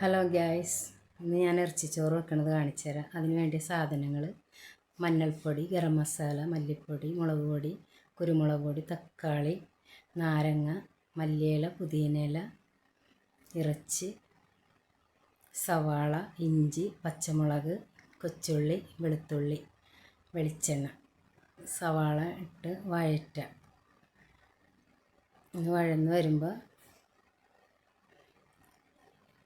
Hello guys, ഇന്ന് ഞാൻ ഇറച്ചിച്ചോറ് വെക്കണത് കാണിച്ചു തരാം. അതിന് വേണ്ടിയ സാധനങ്ങൾ: മഞ്ഞൾപ്പൊടി, ഗരം മസാല, മല്ലിപ്പൊടി, മുളക് പൊടി, കുരുമുളക് പൊടി, തക്കാളി, നാരങ്ങ, മല്ലിയില, പുതിനയില, ഇറച്ചി, സവാള, ഇഞ്ചി, പച്ചമുളക്, കൊച്ചുള്ളി, വെളുത്തുള്ളി, വെളിച്ചെണ്ണ. സവാള ഇട്ട് വഴറ്റുക. ഇത് വഴന്ന് വരുമ്പോൾ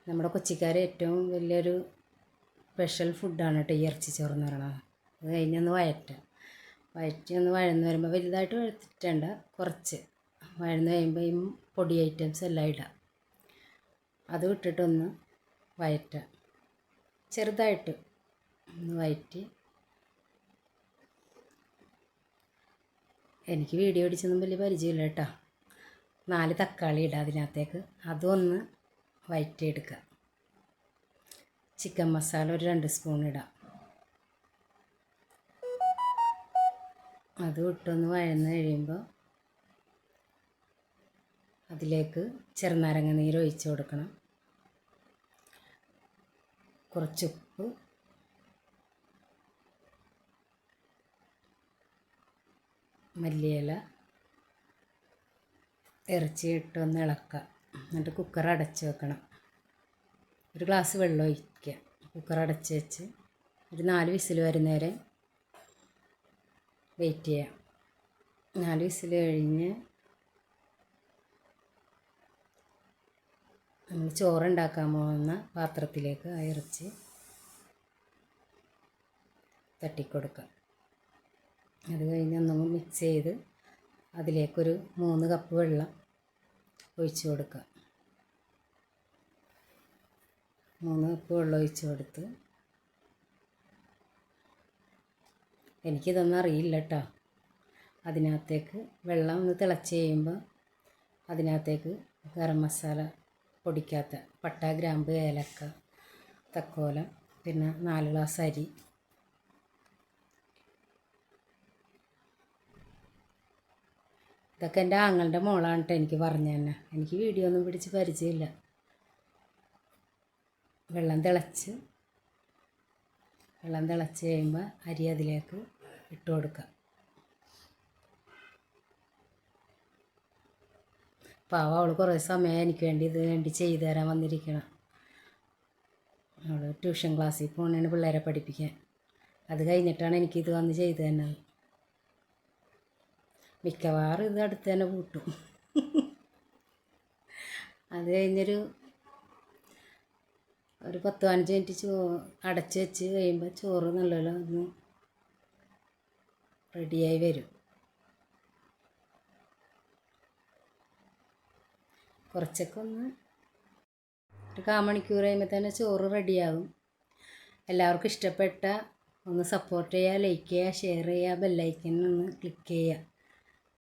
നമ്മുടെ കൊച്ചിക്കാരെ ഏറ്റവും വലിയൊരു സ്പെഷ്യൽ ഫുഡാണ് കേട്ടോ ഈ ഇറച്ചിച്ചോറ് എന്ന് പറയണത്. അത് കഴിഞ്ഞൊന്ന് വഴറ്റി ഒന്ന് വഴന്ന് വരുമ്പോൾ വലുതായിട്ട് വഴറ്റിട്ടേണ്ട, കുറച്ച് വഴന്ന് കഴിയുമ്പോൾ ഈ പൊടി ഐറ്റംസ് എല്ലാം ഇടാം. അത് ഇട്ടിട്ടൊന്ന് വഴറ്റുക, ചെറുതായിട്ട് ഒന്ന് വഴറ്റി. എനിക്ക് വീഡിയോ പിടിച്ചൊന്നും വലിയ പരിചയമില്ല കേട്ടോ. 4 തക്കാളി ഇടാം അതിനകത്തേക്ക്, അതും ഒന്ന് വഴറ്റിയെടുക്കുക. ചിക്കൻ മസാല ഒരു 2 സ്പൂൺ ഇടാം. അത് ഇട്ടൊന്ന് വഴന്ന് കഴിയുമ്പോൾ അതിലേക്ക് ചെറുനാരങ്ങ നീര് ഒഴിച്ച് കൊടുക്കണം. കുറച്ചുപ്പ്, മല്ലിയില, ഇറച്ചി ഇട്ടൊന്ന് ഇളക്കുക. എന്നിട്ട് കുക്കർ അടച്ച് വെക്കണം. ഒരു ഗ്ലാസ് വെള്ളം ഒഴിക്കുക. കുക്കർ അടച്ച് വെച്ച് ഒരു 4 വിസിൽ വരുന്നവരെ വെയിറ്റ് ചെയ്യാം. 4 വിസിൽ കഴിഞ്ഞ് നമ്മൾ ചോറുണ്ടാക്കാൻ പോകുന്ന പാത്രത്തിലേക്ക് ആ ഇറച്ചി തട്ടിക്കൊടുക്കുക. അത് കഴിഞ്ഞ് ഒന്നും മിക്സ് ചെയ്ത് അതിലേക്കൊരു 3 കപ്പ് വെള്ളം ഒഴിച്ച് കൊടുക്കുക. 3 കപ്പ് വെള്ളം ഒഴിച്ച് കൊടുത്ത്, എനിക്കിതൊന്നും അറിയില്ല കേട്ടോ. അതിനകത്തേക്ക് വെള്ളം ഒന്ന് തിളച്ച് കഴിയുമ്പോൾ അതിനകത്തേക്ക് ഗരം മസാല പൊടിക്കാത്ത പട്ട, ഗ്രാമ്പ്, ഏലക്ക, തക്കോലം, പിന്നെ 4 ഗ്ലാസ് അരി, ഇതൊക്കെ എൻ്റെ ആങ്ങളുടെ മോളാണ് കേട്ടോ എനിക്ക് പറഞ്ഞു തന്നെ. എനിക്ക് വീഡിയോ ഒന്നും പിടിച്ച് പരിചയമില്ല. വെള്ളം തിളച്ച് കഴിയുമ്പോൾ അരി അതിലേക്ക് ഇട്ട് കൊടുക്കുക. പാവം, അവൾ കുറേ സമയം എനിക്ക് വേണ്ടി ചെയ്തു തരാൻ വന്നിരിക്കണം. അവൾ ട്യൂഷൻ ക്ലാസ്സിൽ പോകണേന് പിള്ളേരെ പഠിപ്പിക്കാൻ. അത് കഴിഞ്ഞിട്ടാണ് എനിക്കിത് വന്ന് ചെയ്തു തന്നത്. മിക്കവാറും ഇത് അടുത്ത് തന്നെ പൂട്ടും. അത് കഴിഞ്ഞൊരു 10-15 മിനിറ്റ് അടച്ച് വെച്ച് കഴിയുമ്പോൾ ചോറ് നല്ലപോലെ ഒന്ന് റെഡിയായി വരും. കുറച്ചൊക്കെ ഒരു 1/4 മണിക്കൂർ കഴിയുമ്പോൾ തന്നെ ചോറ് റെഡിയാകും. എല്ലാവർക്കും ഇഷ്ടപ്പെട്ട ഒന്ന് സപ്പോർട്ട് ചെയ്യുക, ലൈക്ക് ചെയ്യുക, ഷെയർ ചെയ്യുക, ബെല്ലൈക്കൻ ഒന്ന് ക്ലിക്ക് ചെയ്യുക.